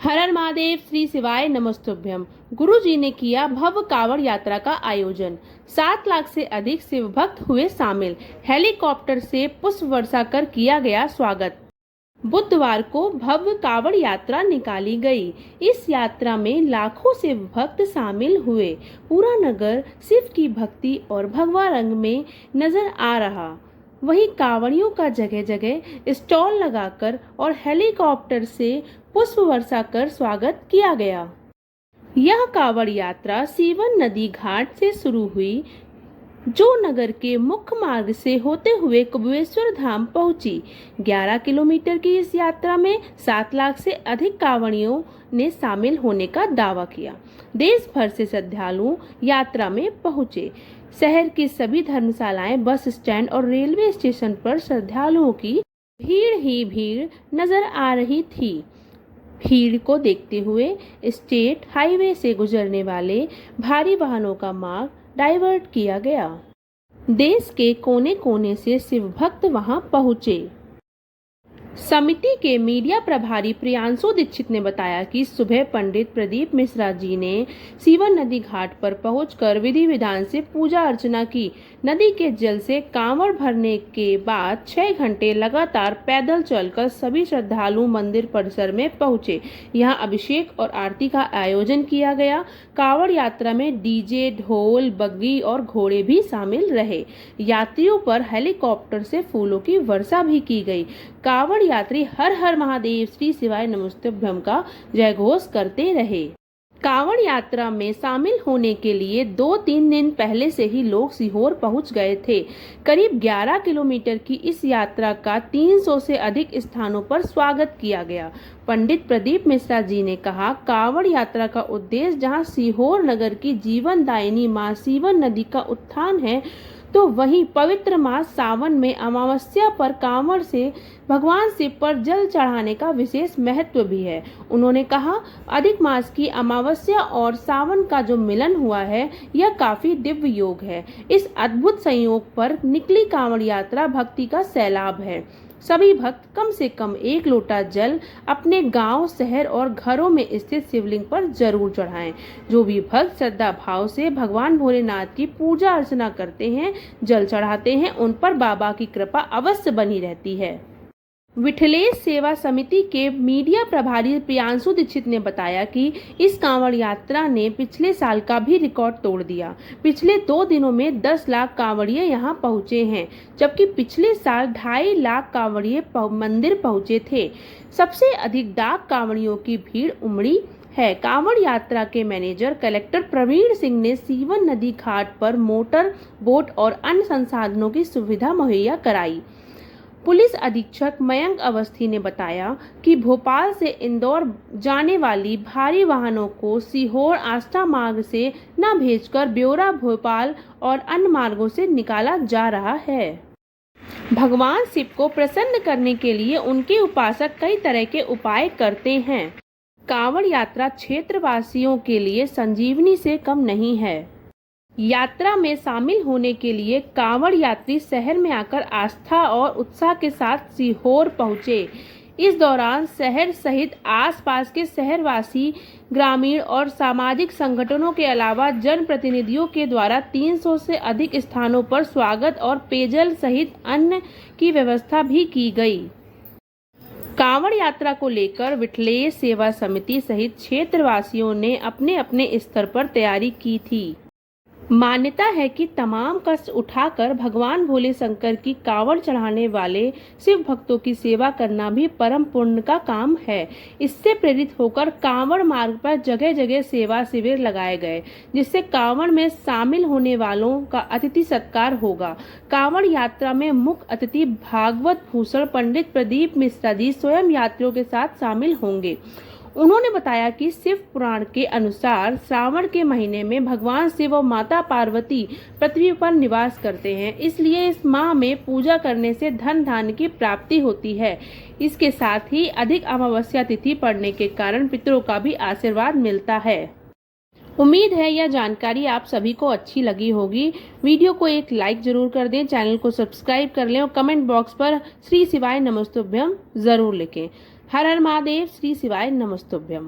हर हर महादेव, श्री शिवाय नमस्तुभ्यम। गुरु जी ने किया भव्य कांवड़ यात्रा का आयोजन। 7 लाख से अधिक शिव भक्त हुए शामिल। हेलीकॉप्टर से पुष्प वर्षा कर किया गया स्वागत। बुधवार को भव्य कांवड़ यात्रा निकाली गई। इस यात्रा में लाखों शिव भक्त शामिल हुए। पूरा नगर शिव की भक्ति और भगवा रंग में नजर आ रहा। वहीं कांवड़ियों का जगह जगह स्टॉल लगाकर और हेलीकॉप्टर से पुष्प वर्षा कर स्वागत किया गया। यह कांवड़ यात्रा सीवन नदी घाट से शुरू हुई, जो नगर के मुख्य मार्ग से होते हुए कुबेश्वर धाम पहुंची। 11 किलोमीटर की इस यात्रा में 7 लाख से अधिक कांवड़ियों ने शामिल होने का दावा किया। देश भर से श्रद्धालु यात्रा में पहुंचे। शहर की सभी धर्मशालाएं, बस स्टैंड और रेलवे स्टेशन पर श्रद्धालुओं की भीड़ ही भीड़ नजर आ रही थी। भीड़ को देखते हुए स्टेट हाईवे से गुजरने वाले भारी वाहनों का मार्ग डाइवर्ट किया गया। देश के कोने कोने से शिव भक्त वहां पहुंचे। समिति के मीडिया प्रभारी प्रियांशु दीक्षित ने बताया कि सुबह पंडित प्रदीप मिश्रा जी ने सीवन नदी घाट पर पहुंचकर विधि विधान से पूजा अर्चना की। नदी के जल से कांवड़ भरने के बाद 6 घंटे लगातार पैदल चलकर सभी श्रद्धालु मंदिर परिसर में पहुंचे। यहां अभिषेक और आरती का आयोजन किया गया। कांवड़ यात्रा में डीजे, ढोल, बग्गी और घोड़े भी शामिल रहे। यात्रियों पर हेलीकॉप्टर से फूलों की वर्षा भी की गई। कांवड़ यात्री हर हर महादेव, श्री शिवाय नमस्तुभ्यम का जयघोष करते रहे। कांवड़ यात्रा में शामिल होने के लिए 2-3 दिन पहले से ही लोग सीहोर पहुंच गए थे। करीब 11 किलोमीटर की इस यात्रा का 300 से अधिक स्थानों पर स्वागत किया गया। पंडित प्रदीप मिश्रा जी ने कहा, कांवड़ यात्रा का उद्देश्य जहां सीहोर नगर की जीवनदायिनी मां सीवन नदी का उत्थान है, तो वहीं पवित्र मास सावन में अमावस्या पर कांवड़ से भगवान शिव पर जल चढ़ाने का विशेष महत्व भी है। उन्होंने कहा, अधिक मास की अमावस्या और सावन का जो मिलन हुआ है, यह काफी दिव्य योग है। इस अद्भुत संयोग पर निकली कांवड़ यात्रा भक्ति का सैलाब है। सभी भक्त कम से कम 1 लोटा जल अपने गांव, शहर और घरों में स्थित शिवलिंग पर जरूर चढ़ाएं। जो भी भक्त श्रद्धा भाव से भगवान भोलेनाथ की पूजा अर्चना करते हैं, जल चढ़ाते हैं, उन पर बाबा की कृपा अवश्य बनी रहती है। विठलेश सेवा समिति के मीडिया प्रभारी प्रियांशु दीक्षित ने बताया कि इस कांवड़ यात्रा ने पिछले साल का भी रिकॉर्ड तोड़ दिया। पिछले 2 दिनों में 10 लाख कांवड़िए यहां पहुंचे हैं, जबकि पिछले साल 2.5 लाख कांवड़िए मंदिर पहुंचे थे। सबसे अधिक डाक कांवड़ियों की भीड़ उमड़ी है। कांवड़ यात्रा के मैनेजर कलेक्टर प्रवीण सिंह ने सीवन नदी घाट पर मोटर बोट और अन्य संसाधनों की सुविधा मुहैया कराई। पुलिस अधीक्षक मयंक अवस्थी ने बताया कि भोपाल से इंदौर जाने वाली भारी वाहनों को सीहोर आष्टा मार्ग से न भेजकर ब्योरा, भोपाल और अन्य मार्गों से निकाला जा रहा है। भगवान शिव को प्रसन्न करने के लिए उनके उपासक कई तरह के उपाय करते हैं। कांवड़ यात्रा क्षेत्रवासियों के लिए संजीवनी से कम नहीं है। यात्रा में शामिल होने के लिए कांवड़ यात्री शहर में आकर आस्था और उत्साह के साथ सीहोर पहुंचे। इस दौरान शहर सहित आसपास के शहरवासी, ग्रामीण और सामाजिक संगठनों के अलावा जनप्रतिनिधियों के द्वारा 300 से अधिक स्थानों पर स्वागत और पेयजल सहित अन्य की व्यवस्था भी की गई। कांवड़ यात्रा को लेकर विठलेश सेवा समिति सहित क्षेत्रवासियों ने अपने अपने स्तर पर तैयारी की थी। मान्यता है कि तमाम कष्ट उठाकर भगवान भोले शंकर की कांवड़ चढ़ाने वाले शिव भक्तों की सेवा करना भी परम पुण्य का काम है। इससे प्रेरित होकर कांवड़ मार्ग पर जगह जगह सेवा शिविर लगाए गए, जिससे कांवड़ में शामिल होने वालों का अतिथि सत्कार होगा। कांवड़ यात्रा में मुख्य अतिथि भागवत भूषण पंडित प्रदीप मिश्रा जी स्वयं यात्रियों के साथ शामिल होंगे। उन्होंने बताया कि शिव पुराण के अनुसार श्रावण के महीने में भगवान शिव और माता पार्वती पृथ्वी पर निवास करते हैं, इसलिए इस माह में पूजा करने से धन धान्य की प्राप्ति होती है। इसके साथ ही अधिक अमावस्या तिथि पड़ने के कारण पितरों का भी आशीर्वाद मिलता है। उम्मीद है यह जानकारी आप सभी को अच्छी लगी होगी। वीडियो को एक लाइक जरूर कर दें, चैनल को सब्सक्राइब कर लें और कमेंट बॉक्स पर श्री शिवाय नमस्तुभ्यम जरूर लिखें। हर हर महादेव। श्री शिवाय नमस्तुभ्यम।